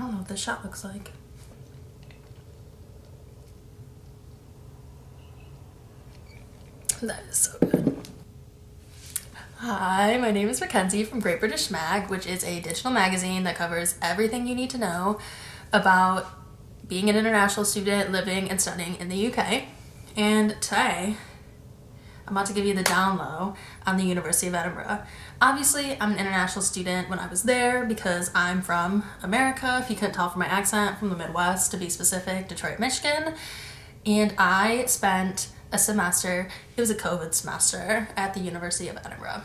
don't know what this shot looks like. That is so good. Hi, my name is Mackenzie from Great British Mag, which is a digital magazine that covers everything you need to know about being an international student living and studying in the UK. And today, I'm about to give you the down low on the University of Edinburgh. Obviously, I'm an international student when I was there because I'm from America, if you couldn't tell from my accent, from the Midwest, to be specific, Detroit, Michigan. And I spent a semester, it was a COVID semester, at the University of Edinburgh.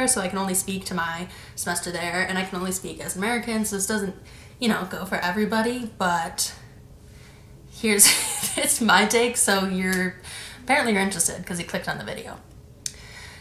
So I can only speak to my semester there, and I can only speak as American, so this doesn't, go for everybody, but here's, it's my take, so apparently you're interested because you clicked on the video.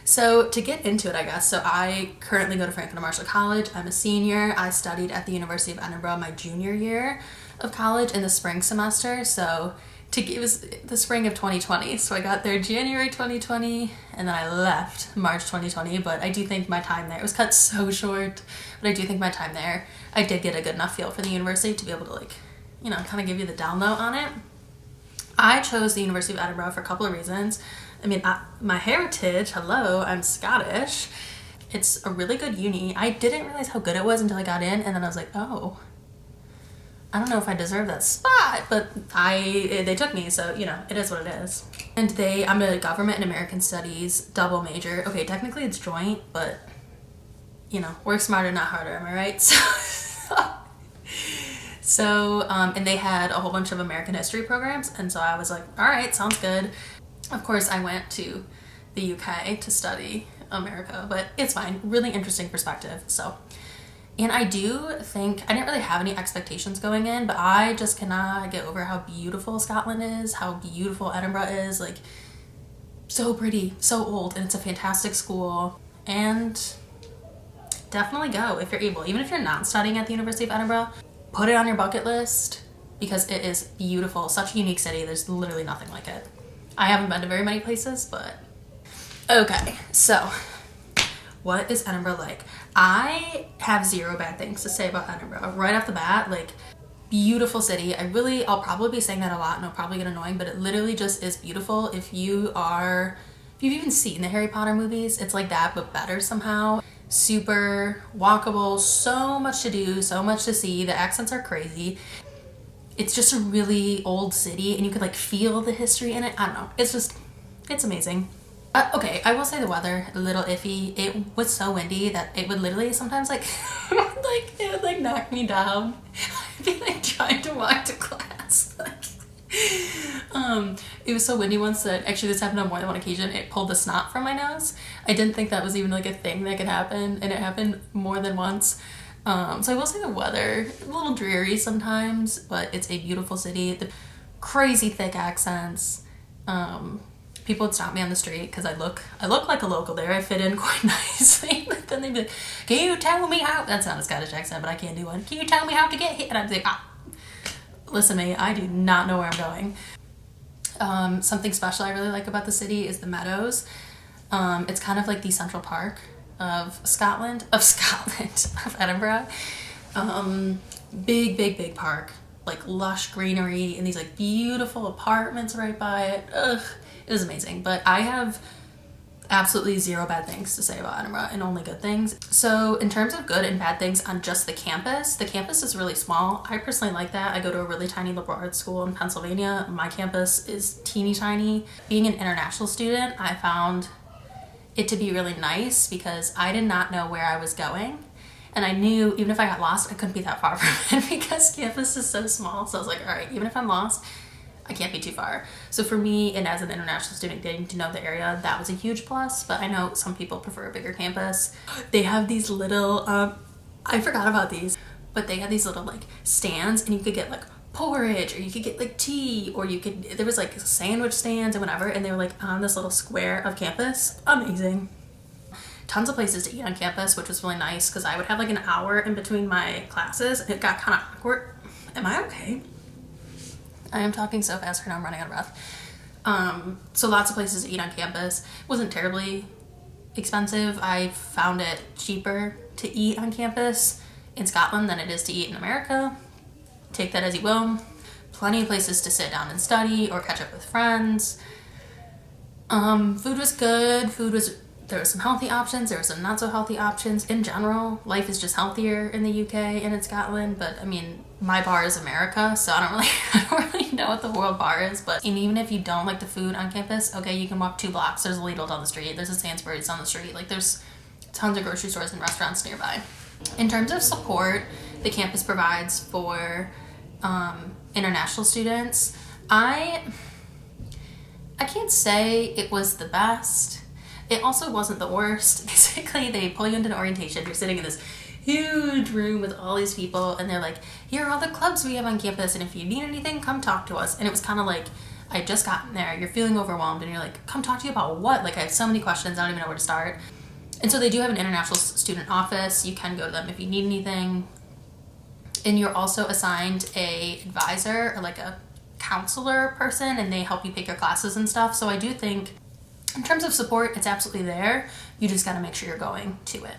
So to get into it, I guess, so I currently go to Franklin Marshall College. I'm a senior. I studied at the University of Edinburgh my junior year of college in the spring semester, so it was the spring of 2020, so I got there January 2020, and then I left March 2020, but I do think my time there, it was cut so short, but I do think my time there, I did get a good enough feel for the university to be able to kind of give you the down low on it. I chose the University of Edinburgh for a couple of reasons. My heritage, hello, I'm Scottish. It's a really good uni. I didn't realize how good it was until I got in, and then I was like, oh, I don't know if I deserve that spot, but they took me, so, it is what it is. And I'm a government and American studies double major. Okay, technically it's joint, but, work smarter, not harder, am I right? And they had a whole bunch of American history programs, and so I was like, all right, sounds good. Of course, I went to the UK to study America, but it's fine. Really interesting perspective, so. And I do think, I didn't really have any expectations going in, but I just cannot get over how beautiful Scotland is, how beautiful Edinburgh is, so pretty, so old, and it's a fantastic school. And definitely go if you're able. Even if you're not studying at the University of Edinburgh, put it on your bucket list because it is beautiful. Such a unique city, there's literally nothing like it. I haven't been to very many places, but okay, so what is Edinburgh like? I have zero bad things to say about Edinburgh. Right off the bat, beautiful city. I'll probably be saying that a lot and it'll probably get annoying, but it literally just is beautiful. If you've even seen the Harry Potter movies, it's like that, but better somehow. Super walkable, so much to do, so much to see. The accents are crazy. It's just a really old city and you could feel the history in it. I don't know. It's amazing. Okay, I will say the weather, a little iffy. It was so windy that it would literally sometimes it would knock me down. I'd be trying to walk to class. It was so windy once that, actually this happened on more than one occasion, it pulled the snot from my nose. I didn't think that was even a thing that could happen, and it happened more than once. So I will say the weather, a little dreary sometimes, but it's a beautiful city. The crazy thick accents. People would stop me on the street because I look like a local there. I fit in quite nicely. But then they'd be like, can you tell me how? That's not a Scottish accent, but I can't do one. Can you tell me how to get here? And I'd be like, listen to me, I do not know where I'm going. Something special I really like about the city is the meadows. It's kind of like the Central Park of Edinburgh. Big park, lush greenery and these beautiful apartments right by it. Ugh. It was amazing, but I have absolutely zero bad things to say about Edinburgh and only good things. So in terms of good and bad things on just the campus is really small. I personally like that. I go to a really tiny liberal arts school in Pennsylvania. My campus is teeny tiny. Being an international student, I found it to be really nice because I did not know where I was going. And I knew even if I got lost, I couldn't be that far from it because campus is so small. So I was like, all right, even if I'm lost, I can't be too far. So for me, and as an international student getting to know the area, that was a huge plus, but I know some people prefer a bigger campus. They have these little, I forgot about these, but they had these little stands and you could get porridge or you could get tea or there was sandwich stands and whatever, and they were on this little square of campus. Amazing. Tons of places to eat on campus, which was really nice because I would have an hour in between my classes and it got kind of awkward. Am I okay? I am talking so fast right now, I'm running out of breath. So lots of places to eat on campus. It wasn't terribly expensive. I found it cheaper to eat on campus in Scotland than it is to eat in America. take that as you will. Plenty of places to sit down and study or catch up with friends. Food was good. There were some healthy options. There were some not so healthy options. In general, life is just healthier in the UK and in Scotland. But I mean, my bar is America, so I don't really know what the world bar is. And even if you don't like the food on campus, okay, you can walk 2 blocks. There's a Lidl down the street. There's a Sainsbury's down the street. Like, there's tons of grocery stores and restaurants nearby. In terms of support the campus provides for international students, I can't say it was the best. It also wasn't the worst. Basically, they pull you into an orientation. You're sitting in this huge room with all these people, and they're like, here are all the clubs we have on campus, and if you need anything, come talk to us. And it was kind of like, I had just gotten there, you're feeling overwhelmed, and you're like, come talk to you about what? Like, I have so many questions, I don't even know where to start. And so they do have an international student office. You can go to them if you need anything. And you're also assigned a advisor or like a counselor person, and they help you pick your classes and stuff. So I do think in terms of support, it's absolutely there. You just got to make sure you're going to it.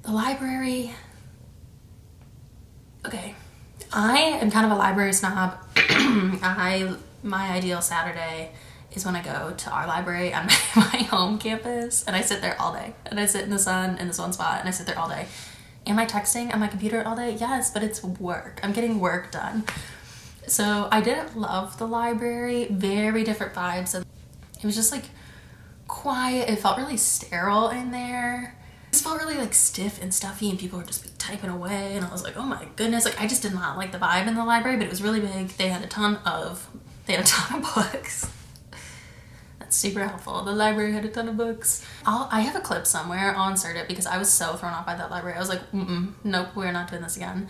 The library. Okay. I am kind of a library snob. My ideal Saturday is when I go to our library on my home campus, and I sit there all day. And I sit in the sun in this one spot, and I sit there all day. Am I texting on my computer all day? Yes, but it's work. I'm getting work done. So I didn't love the library. Very different vibes. And it was just like quiet. It felt really sterile in there. It just felt really like stiff and stuffy, and people would just be typing away, and I was like, oh my goodness. Like, I just did not like the vibe in the library, but it was really big. They had a ton of books. That's super helpful. The library had a ton of books. I have a clip somewhere. I'll insert it because I was so thrown off by that library. I was like, nope, we're not doing this again.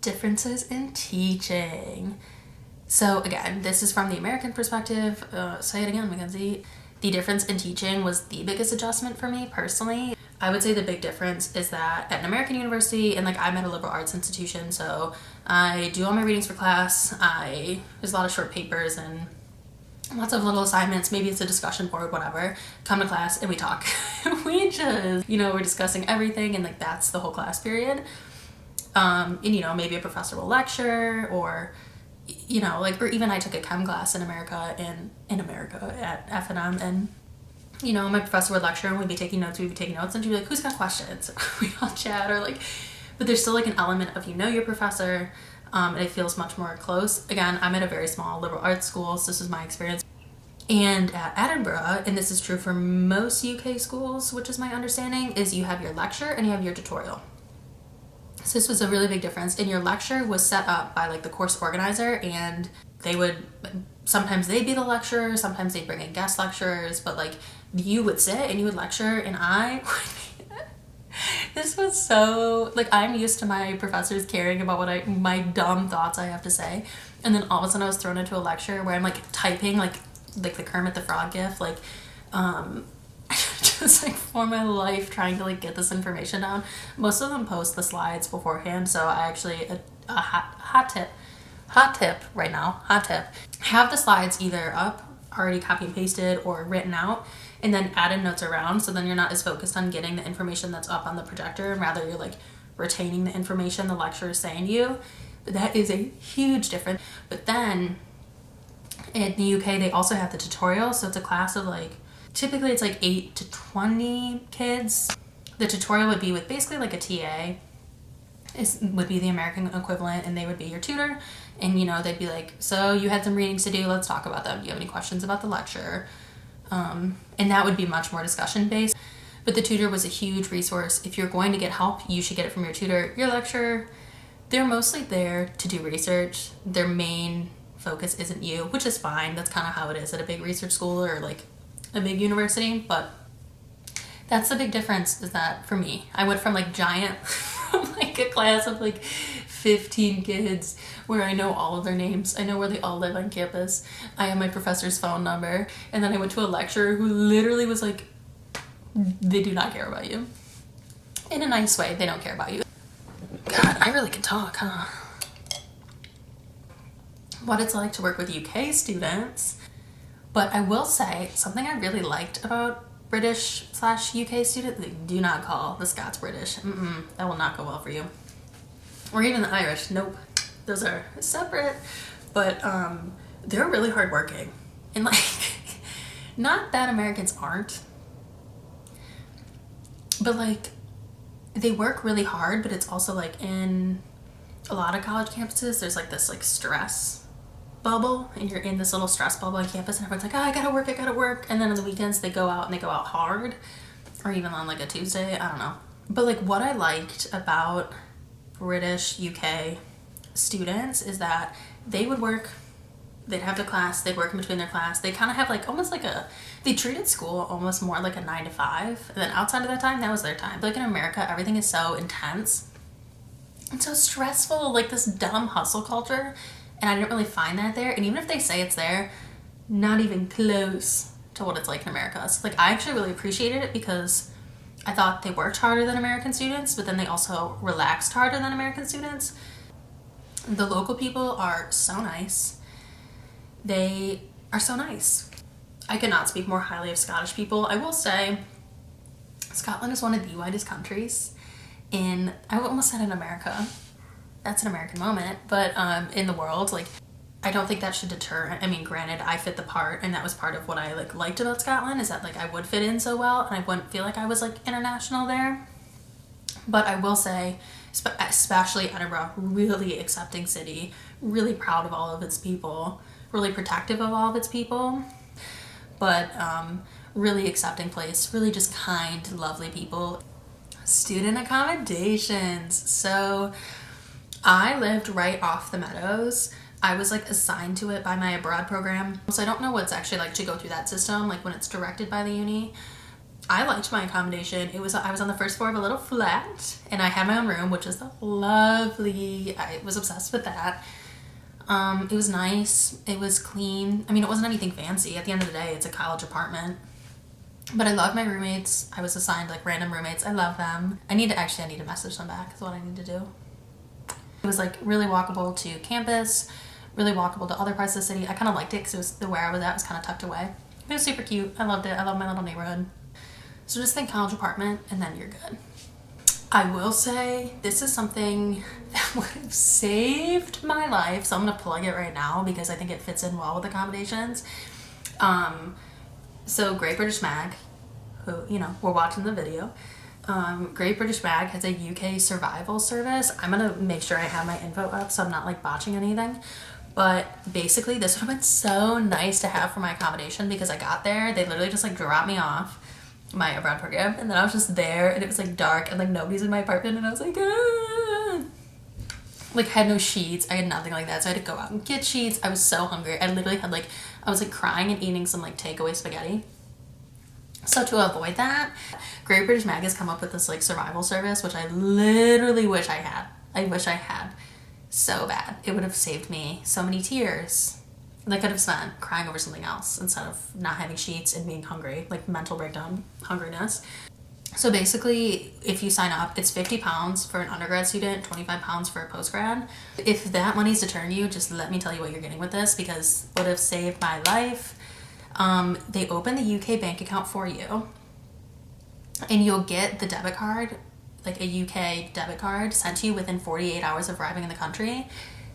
Differences in teaching. So again, this is from the American perspective. Say it again, Mackenzie. The difference in teaching was the biggest adjustment for me personally. I would say the big difference is that at an American university, and like I'm at a liberal arts institution, so I do all my readings for class. There's a lot of short papers and lots of little assignments. Maybe it's a discussion board, whatever. Come to class and we talk. We just, we're discussing everything, and like that's the whole class period. And maybe a professor will lecture, or or even I took a chem class in America at F&M, and my professor would lecture and we'd be taking notes, and she'd be like, who's got questions? We'd all chat, but there's still like an element of your professor, and it feels much more close. Again, I'm at a very small liberal arts school, so this is my experience. And at Edinburgh, and this is true for most UK schools, which is my understanding, is you have your lecture and you have your tutorial. So this was a really big difference. And your lecture was set up by like the course organizer, and sometimes they'd be the lecturer, sometimes they'd bring in guest lecturers, but like you would sit and you would lecture, and this was so, like, I'm used to my professors caring about my dumb thoughts I have to say, and then all of a sudden I was thrown into a lecture where I'm like typing like the Kermit the Frog gif, just like for my life trying to like get this information down. Most of them post the slides beforehand, so I actually a hot tip right now, have the slides either up already copy and pasted or written out, and then add in notes around, so then you're not as focused on getting the information that's up on the projector, and rather you're like retaining the information the lecturer is saying to you. But that is a huge difference. But then in the UK they also have the tutorial, so it's a class of like, typically it's like 8 to 20 kids. The tutorial would be with basically like a TA. Would be the American equivalent, and they would be your tutor, and they'd be like, so you had some readings to do, let's talk about them. Do you have any questions about the lecture? And that would be much more discussion based. But the tutor was a huge resource. If you're going to get help, you should get it from your tutor. Your lecturer, they're mostly there to do research. Their main focus isn't you, which is fine. That's kind of how it is at a big research school or like a big university. But that's the big difference, is that for me, I went from like giant from like a class of like 15 kids where I know all of their names, I know where they all live on campus, I have my professor's phone number, and then I went to a lecturer who literally was like, they do not care about you. In a nice way, they don't care about you. God, I really can talk, huh? What it's like to work with UK students. But I will say, something I really liked about British/UK students, they do not call the Scots British. That will not go well for you. or even the Irish. Nope, those are separate. But they're really hardworking, and like, not that Americans aren't, but like, they work really hard. But it's also like, in a lot of college campuses, there's like this like stress bubble, and you're in this little stress bubble on campus, and everyone's like, oh, I gotta work, and then on the weekends they go out and they go out hard, or even on like a Tuesday, I don't know. But like, what I liked about British UK students is that they would work, they'd have their class, they'd work in between their class. They kind of have like almost like they treated school almost more like a 9 to 5, and then outside of that time, that was their time. But like in America, everything is so intense and so stressful, like this dumb hustle culture, and I didn't really find that there. And even if they say it's there, not even close to what it's like in America. So like, I actually really appreciated it because I thought they worked harder than American students, but then they also relaxed harder than American students. The local people are so nice. They are so nice. I cannot speak more highly of Scottish people. I will say Scotland is one of the whitest countries in, I almost said in America. That's an American moment, but in the world. Like, I don't think that should deter. I mean, granted, I fit the part, and that was part of what I like liked about Scotland, is that like I would fit in so well, and I wouldn't feel like I was like international there. But I will say, especially Edinburgh, really accepting city, really proud of all of its people, really protective of all of its people, but really accepting place, really just kind, lovely people. Student accommodations. So I lived right off the Meadows. I was like assigned to it by my abroad program. So I don't know what it's actually like to go through that system, like when it's directed by the uni. I liked my accommodation. I was on the first floor of a little flat, and I had my own room, which is lovely. I was obsessed with that. It was nice. It was clean. I mean, it wasn't anything fancy. At the end of the day, it's a college apartment. But I love my roommates. I was assigned like random roommates. I love them. I need to message them back is what I need to do. It was like really walkable to campus, really walkable to other parts of the city. I kind of liked it because it was where I was at was kind of tucked away. It was super cute. I loved it. I love my little neighborhood. So just think college apartment, and then you're good. I will say this is something that would have saved my life, so I'm gonna plug it right now because I think it fits in well with accommodations. So Great British Mag, who, you know, we're watching the video. Great British Mag has a UK survival service. I'm gonna make sure I have my info up so I'm not like botching anything. But basically this would have been so nice to have for my accommodation because I got there, they literally just like dropped me off, my abroad program, and then I was just there, and it was like dark and like nobody's in my apartment, and I was like, ah. Like, I had no sheets, I had nothing like that, so I had to go out and get sheets. I was so hungry. I literally had like, I was like crying and eating some like takeaway spaghetti. So to avoid that, Great British Mag has come up with this like survival service, which I literally wish I had. I wish I had so bad. It would have saved me so many tears that I could have spent crying over something else instead of not having sheets and being hungry, like mental breakdown, hungriness. So basically, if you sign up, it's £50 for an undergrad student, £25 for a postgrad. If that money's deterring you, just let me tell you what you're getting with this, because it would have saved my life. They open the UK bank account for you, and you'll get the debit card, like a UK debit card, sent to you within 48 hours of arriving in the country.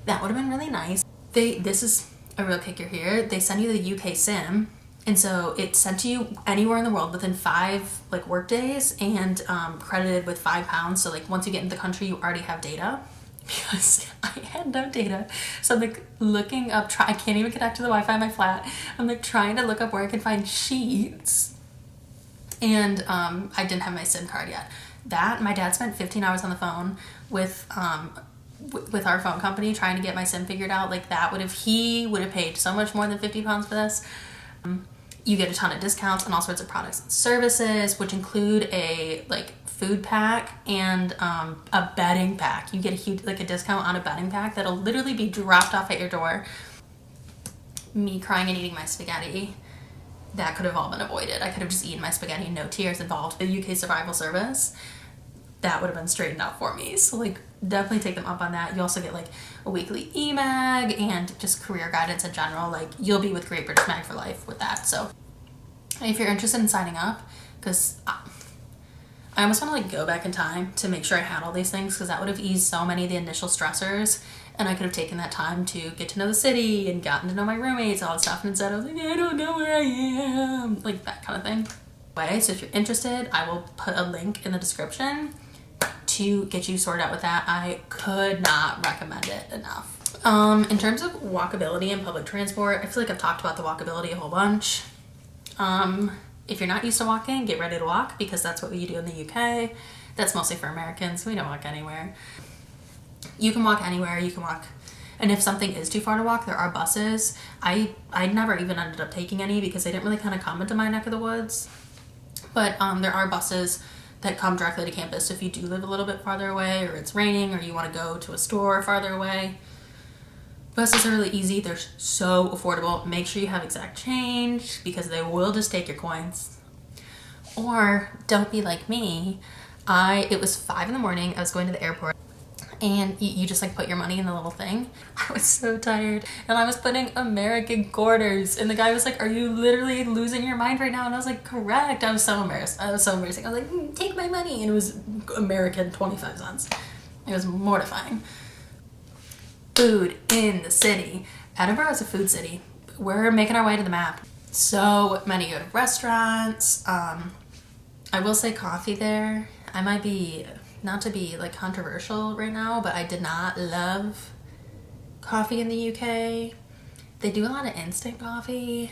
That would have been really nice. This is a real kicker here. They send you the UK SIM, and so it's sent to you anywhere in the world within 5 like work days, and credited with £5. So like once you get into the country, you already have data. Because I had no data, so I'm like looking up, I can't even connect to the Wi-Fi in my flat. I'm like trying to look up where I can find sheets, and I didn't have my SIM card yet. That, my dad spent 15 hours on the phone with our phone company trying to get my SIM figured out. Like that he would have paid so much more than £50 for this. You get a ton of discounts on all sorts of products and services, which include a like food pack and a bedding pack. You get a huge like a discount on a bedding pack that'll literally be dropped off at your door. Me crying and eating my spaghetti, that could have all been avoided. I could have just eaten my spaghetti, no tears involved. The UK survival service, that would have been straightened out for me. So like definitely take them up on that. You also get like a weekly e-mag and just career guidance in general. Like you'll be with Great British Mag for life with that. So if you're interested in signing up, because I almost want to like go back in time to make sure I had all these things, because that would have eased so many of the initial stressors, and I could have taken that time to get to know the city and gotten to know my roommates, all that stuff, and instead I was like, I don't know where I am, like that kind of thing. So if you're interested, I will put a link in the description to get you sorted out with that. I could not recommend it enough. In terms of walkability and public transport, I feel like I've talked about the walkability a whole bunch. If you're not used to walking, get ready to walk, because that's what we do in the UK. That's mostly for Americans. We don't walk anywhere. You can walk anywhere, you can walk. And if something is too far to walk, there are buses. I never even ended up taking any because they didn't really kind of come into my neck of the woods. But there are buses that come directly to campus if you do live a little bit farther away, or it's raining, or you want to go to a store farther away. Buses are really easy. They're so affordable. Make sure you have exact change, because they will just take your coins. Or don't be like me. It was 5 in the morning. I was going to the airport, and you just like put your money in the little thing. I was so tired, and I was putting American quarters, and the guy was like, are you literally losing your mind right now? And I was like, correct. I was so embarrassed. I was like, take my money. And it was American 25 cents. It was mortifying. Food in the city. Edinburgh is a food city. We're making our way to the map. So many good restaurants. I will say coffee there. I might be, not to be like controversial right now, but I did not love coffee in the UK. They do a lot of instant coffee.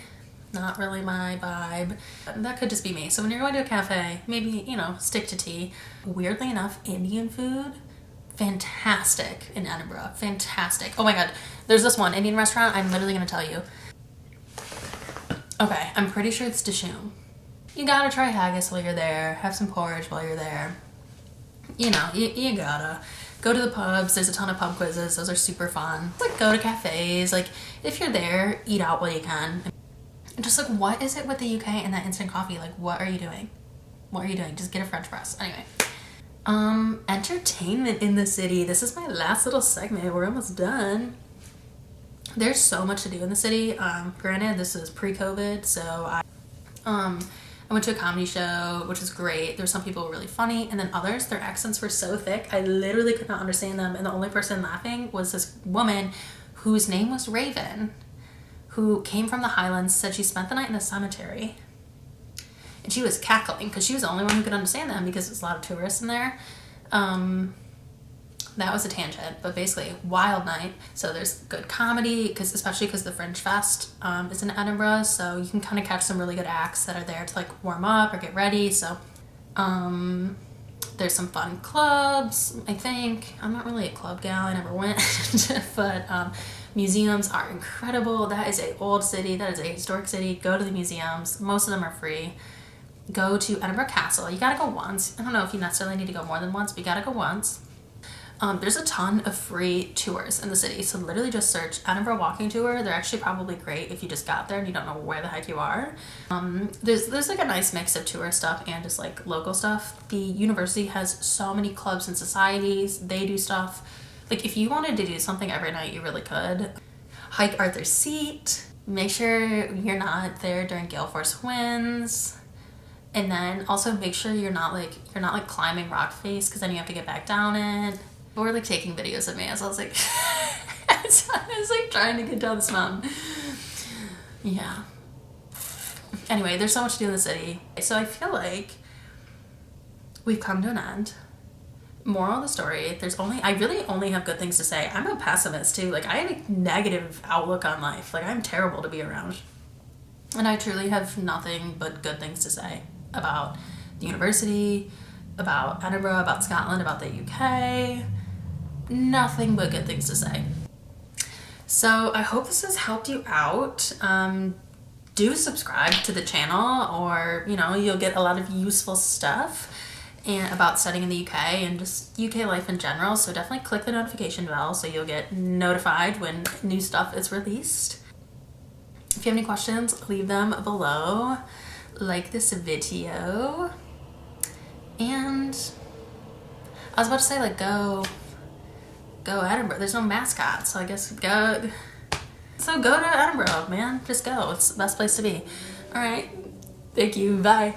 Not really my vibe. That could just be me. So when you're going to a cafe, maybe, stick to tea. Weirdly enough, Indian food, fantastic in Edinburgh. Fantastic. Oh my god. There's this one Indian restaurant I'm literally going to tell you. Okay, I'm pretty sure it's Dishoom. You gotta try haggis while you're there. Have some porridge while you're there. You gotta. Go to the pubs. There's a ton of pub quizzes. Those are super fun. Like, go to cafes. Like, if you're there, eat out while you can. And just like, what is it with the UK and that instant coffee? Like, what are you doing? What are you doing? Just get a French press. Anyway. Entertainment in the city. This is my last little segment. We're almost done. There's so much to do in the city. Granted, this is pre-COVID, so I went to a comedy show, which is great. There were some people who were really funny, and then others, their accents were so thick, I literally could not understand them, and the only person laughing was this woman whose name was Raven, who came from the Highlands, said she spent the night in a cemetery. And she was cackling because she was the only one who could understand them, because there's a lot of tourists in there. That was a tangent, but basically wild night. So there's good comedy, especially because the Fringe Fest is in Edinburgh, so you can kind of catch some really good acts that are there to like warm up or get ready. So there's some fun clubs, I think. I'm not really a club gal, I never went, but museums are incredible. That is an old city, that is a historic city. Go to the museums, most of them are free. Go to Edinburgh Castle. You gotta go once. I don't know if you necessarily need to go more than once, but you gotta go once. There's a ton of free tours in the city, so literally just search Edinburgh Walking Tour. They're actually probably great if you just got there and you don't know where the heck you are. There's like a nice mix of tour stuff and just like local stuff. The university has so many clubs and societies. They do stuff. Like, if you wanted to do something every night, you really could. Hike Arthur's Seat. Make sure you're not there during gale force winds. And then also make sure you're not like climbing rock face, because then you have to get back down it. Or like taking videos of me as I was like I was like trying to get down this mountain. Yeah. Anyway, there's so much to do in the city. So I feel like we've come to an end. Moral of the story, I really only have good things to say. I'm a pessimist too. Like, I have a negative outlook on life. Like, I'm terrible to be around. And I truly have nothing but good things to say about the university, about Edinburgh, about Scotland, about the UK. Nothing but good things to say. So I hope this has helped you out. Do subscribe to the channel, or you'll get a lot of useful stuff and about studying in the UK and just UK life in general. So definitely click the notification bell so you'll get notified when new stuff is released. If you have any questions, leave them below. Like this video. And I was about to say, like, go Edinburgh. There's no mascot, so I guess go to Edinburgh, man. Just go. It's the best place to be. All right. Thank you. Bye.